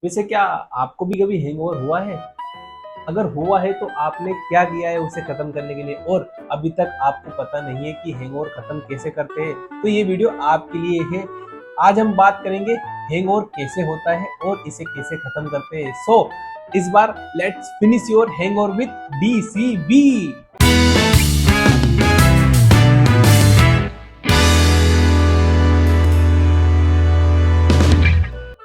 वैसे क्या आपको भी कभी हैंगओवर हुआ है? अगर हुआ है तो आपने क्या किया है उसे खत्म करने के लिए, और अभी तक आपको पता नहीं है कि हैंगओवर खत्म कैसे करते हैं, तो ये वीडियो आपके लिए है। आज हम बात करेंगे हैंगओवर कैसे होता है और इसे कैसे खत्म करते हैं। इस बार let's finish your hangover with DCB.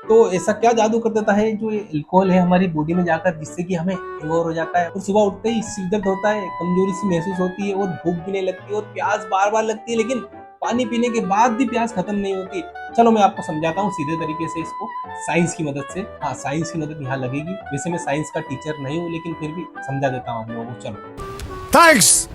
तो ऐसा क्या जादू कर देता है जो ये अल्कोहल है हमारी बॉडी में जाकर, जिससे कि हमें हैंगओवर हो जाता है और सुबह उठते ही सिर दर्द होता है, कमजोरी सी महसूस होती है और भूख भी नहीं लगती और प्यास बार बार लगती है, लेकिन पानी पीने के बाद भी प्यास खत्म नहीं होती। चलो मैं आपको समझाता हूँ सीधे तरीके से इसको, साइंस की मदद से। हाँ, साइंस की मदद यहाँ लगेगी। वैसे मैं साइंस का टीचर नहीं हूँ, लेकिन फिर भी समझा देता हूँ आप लोगों को। चलो थैंक्स।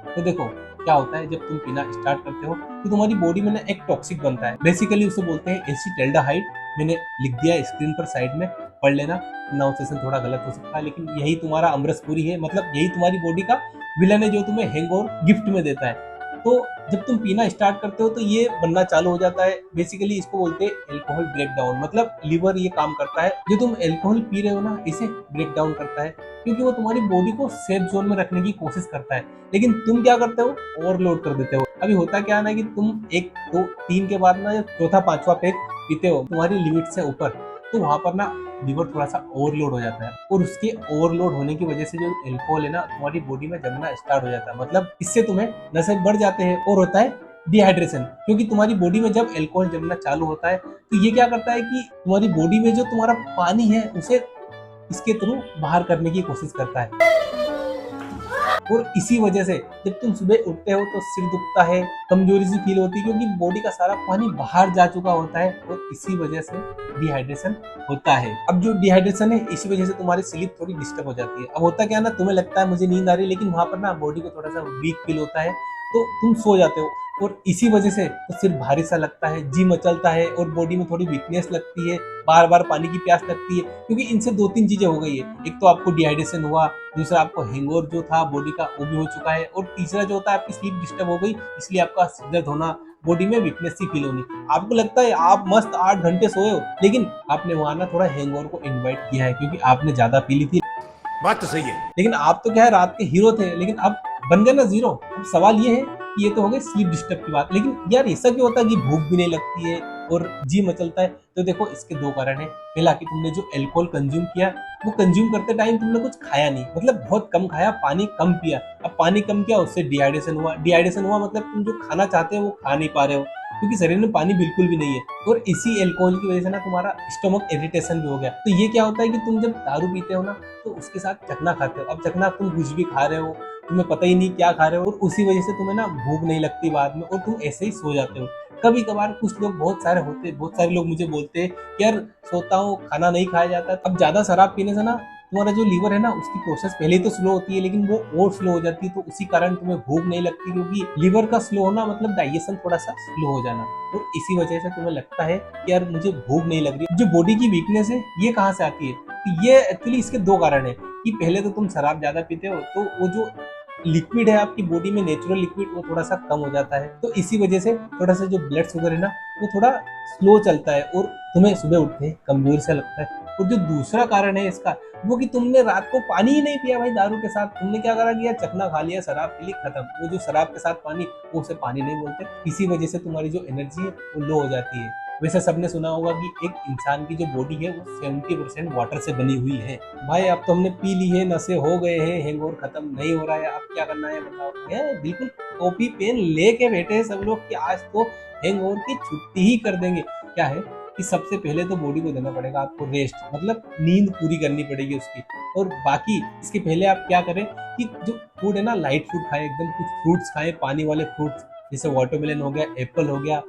तो देखो क्या होता है, जब तुम पीना स्टार्ट करते हो तो तुम्हारी बॉडी में ना एक टॉक्सिक बनता है। बेसिकली उसे बोलते हैं एसिटाल्डिहाइड। मैंने लिख दिया है स्क्रीन पर, साइड में पढ़ लेना। प्रोनाउंसिएशन थोड़ा गलत हो सकता है, लेकिन यही तुम्हारा अमृतपुरी है, मतलब यही तुम्हारी बॉडी का विलन है जो तुम्हें हैंगओवर गिफ्ट में देता है। तो जब तुम पीना स्टार्ट करते हो तो ये बनना चालू हो जाता है। बेसिकली इसको बोलते हैं एल्कोहल ब्रेकडाउन, मतलब लीवर ये काम करता है। जो तुम एल्कोहल पी रहे हो ना, इसे ब्रेक डाउन करता है, क्योंकि वो तुम्हारी बॉडी को सेफ जोन में रखने की कोशिश करता है। लेकिन तुम क्या करते हो, ओवरलोड कर देते हो। अभी होता क्या है ना कि तुम एक दो तीन के बाद ना चौथा पांचवा पैक पीते हो तुम्हारी लिमिट से ऊपर, तो वहां पर ना लीवर थोड़ा सा ओवरलोड हो जाता है, और उसके ओवरलोड होने की वजह से जो अल्कोहल है ना तुम्हारी बॉडी में जमना स्टार्ट हो जाता है। मतलब इससे तुम्हें नशे बढ़ जाते हैं और होता है डिहाइड्रेशन। क्योंकि तुम्हारी बॉडी में जब अल्कोहल जमना चालू होता है तो ये क्या करता है कि तुम्हारी बॉडी में जो तुम्हारा पानी है उसे इसके थ्रू बाहर करने की कोशिश करता है। और इसी वजह से जब तुम सुबह उठते हो तो सिर दुखता है, कमजोरी सी फील होती है, क्योंकि बॉडी का सारा पानी बाहर जा चुका होता है, और इसी वजह से डिहाइड्रेशन होता है। अब जो डिहाइड्रेशन है, इसी वजह से तुम्हारी स्लीप थोड़ी डिस्टर्ब हो जाती है। अब होता क्या है ना, तुम्हें लगता है मुझे नींद आ रही है, लेकिन वहां पर ना बॉडी को थोड़ा सा वीक फील होता है, तो तुम सो जाते हो। और इसी वजह से तो सिर भारी सा लगता है, जी मचलता है, और बॉडी में थोड़ी वीकनेस लगती है, बार बार पानी की प्यास लगती है। क्योंकि इनसे दो तीन चीजें हो गई है। एक तो आपको डिहाइड्रेशन हुआ, दूसरा आपको हैंगओवर जो था बॉडी का वो भी हो चुका है, और तीसरा जो होता है आपकी स्लीप डिस्टर्ब हो गई, इसलिए आपका सिर दर्द होना, बॉडी में वीकनेस सी फील होनी। आपको लगता है आप मस्त 8 घंटे सोए हो, लेकिन आपने वहां ना थोड़ा हैंगओवर को इनवाइट किया है, क्योंकि आपने ज्यादा पी ली थी। बात तो सही है। लेकिन आप तो क्या है, रात के हीरो थे, लेकिन अब बन गए ना जीरो। अब सवाल ये है कि ये तो हो गई स्लीप डिस्टर्ब की बात, लेकिन यार ऐसा क्यों होता है कि भूख भी नहीं लगती है और जी मचलता है? तो देखो इसके दो कारण है। पहला कि तुमने जो अल्कोहल कंज्यूम किया, वो कंज्यूम करते टाइम तुमने कुछ खाया नहीं, मतलब बहुत कम खाया, पानी कम पिया। अब पानी कम किया, उससे डिहाइड्रेशन हुआ। डिहाइड्रेशन हुआ मतलब तुम जो खाना चाहते हो वो खा नहीं पा रहे हो, क्योंकि शरीर में पानी बिल्कुल भी नहीं है। और इसी अल्कोहल की वजह से ना तुम्हारा स्टमक इरिटेशन भी हो गया। तो ये क्या होता है कि तुम जब दारू पीते हो ना, तो उसके साथ चखना खाते हो। अब चखना तुम कुछ भी खा रहे हो, तुम्हें पता ही नहीं क्या खा रहे हो, और उसी वजह से तुम्हें ना भूख नहीं लगती बाद में, और तुम ऐसे ही सो जाते हो। कभी कभार कुछ लोग, बहुत सारे लोग मुझे बोलते हैं कि यार सोता हूँ, खाना नहीं खाया जाता। अब ज्यादा शराब पीने से ना तुम्हारा जो लीवर है ना, उसकी प्रोसेस पहले तो स्लो होती है, लेकिन वो और स्लो हो जाती है, तो उसी कारण तुम्हें भूख नहीं लगती। क्योंकि लीवर का स्लो होना मतलब डाइजेशन थोड़ा सा स्लो हो जाना, और इसी वजह से तुम्हें लगता है कि यार मुझे भूख नहीं लग रही। जो बॉडी की वीकनेस है ये कहाँ से आती है? तो ये एक्चुअली इसके दो कारण है कि पहले तो तुम शराब ज्यादा पीते हो, तो वो जो लिक्विड है आपकी बॉडी में, नेचुरल लिक्विड, वो थोड़ा सा कम हो जाता है। तो इसी वजह से थोड़ा सा जो ब्लड शुगर है ना, वो थोड़ा स्लो चलता है, और तुम्हें सुबह उठते ही कमजोर सा लगता है। और जो दूसरा कारण है इसका, वो कि तुमने रात को पानी ही नहीं पिया भाई। दारू के साथ तुमने क्या करा कि यार चखना खा लिया, शराब पी ली, खत्म। वो जो शराब के साथ पानी, वो उसे पानी नहीं बोलते। इसी वजह से तुम्हारी जो एनर्जी है वो लो हो जाती है। वैसे सबने सुना होगा कि एक इंसान की जो बॉडी है वो 70% वाटर से बनी हुई है। भाई अब तो हमने पी ली है, नशे हो गए हैं, हैंगओवर खत्म नहीं हो रहा है, अब क्या करना है बताओ? है बिल्कुल कॉपी पेन लेके बैठे हैं सब लोग कि आज तो हैंगओवर की छुट्टी ही कर देंगे। क्या है कि सबसे पहले तो बॉडी को देना पड़ेगा आपको रेस्ट, मतलब नींद पूरी करनी पड़ेगी उसकी। और बाकी इसके पहले आप क्या करें कि जो फूड है ना, लाइट फूड खाएं एकदम। कुछ फ्रूट्स खाएं, पानी वाले फ्रूट्स, जैसे वाटरमेलन हो गया, एप्पल हो गया,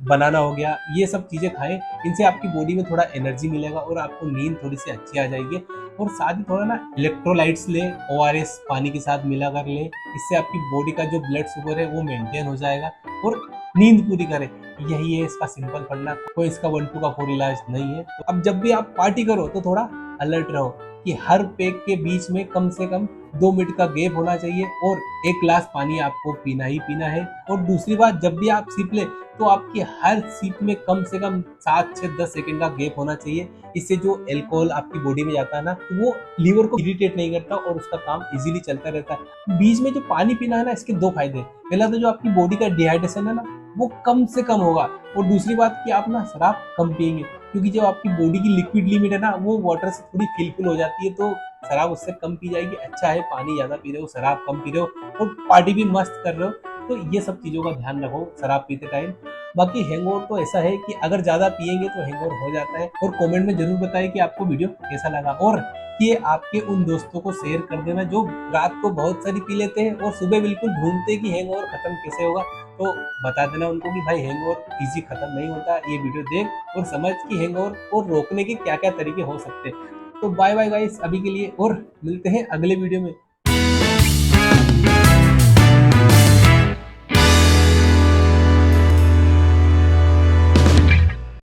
बनाना हो गया, ये सब चीजें खाएं। इनसे आपकी बॉडी में थोड़ा एनर्जी मिलेगा और आपको नींद थोड़ी सी अच्छी आ जाएगी। और साथ ही थोड़ा ना इलेक्ट्रोलाइट्स ले, ओआरएस पानी के साथ मिला कर ले, इससे आपकी बॉडी का जो ब्लड शुगर है वो मेंटेन हो जाएगा। और नींद पूरी करें, यही है इसका सिंपल फंडा। कोई इसका 1 2 का 4 इलाज नहीं है। तो अब जब भी आप पार्टी करो तो थोड़ा अलर्ट रहो कि हर पैक के बीच में कम से कम 2 मिनट का गैप होना चाहिए, और 1 गिलास पानी आपको पीना ही पीना है। और दूसरी बात, जब भी आप सिप ले तो आपकी हर सीप में कम से कम 7 से 10 सेकंड का गैप होना चाहिए। इससे जो अल्कोहल आपकी बॉडी में जाता है ना, तो वो लीवर को इरिटेट नहीं करता और उसका काम इजीली चलता रहता है। बीच में जो पानी पीना है ना, इसके दो फायदे हैं। पहला तो जो आपकी बॉडी का डिहाइड्रेशन है ना, वो कम से कम होगा, और दूसरी बात कि आप ना शराब कम पिएंगे, क्योंकि जो आपकी बॉडी की लिक्विड लिमिट है ना, वो वाटर से थोड़ी फिल हो जाती है, तो शराब उससे कम पी जाएगी। अच्छा है पानी ज्यादा पी रहे हो, शराब कम पी रहे हो और पार्टी भी मस्त कर रहे हो, तो ये सब चीजों का ध्यान रखो शराब पीते टाइम। बाकी हैंगओवर तो ऐसा है कि अगर ज्यादा पिएंगे तो हैंगओवर हो जाता है। और कमेंट में जरूर बताएं कि आपको वीडियो कैसा लगा, और ये आपके उन दोस्तों को शेयर कर देना जो रात को बहुत सारी पी लेते हैं और सुबह बिल्कुल ढूंढते हैं कि हैंगओवर खत्म कैसे होगा। तो बता देना उनको कि भाई हैंगओवर इजी खत्म नहीं होता, ये वीडियो देख और समझ कि हैंगओवर को रोकने के क्या क्या तरीके हो सकते हैं। तो बाय बाय गाइस अभी के लिए, और मिलते हैं अगले वीडियो में।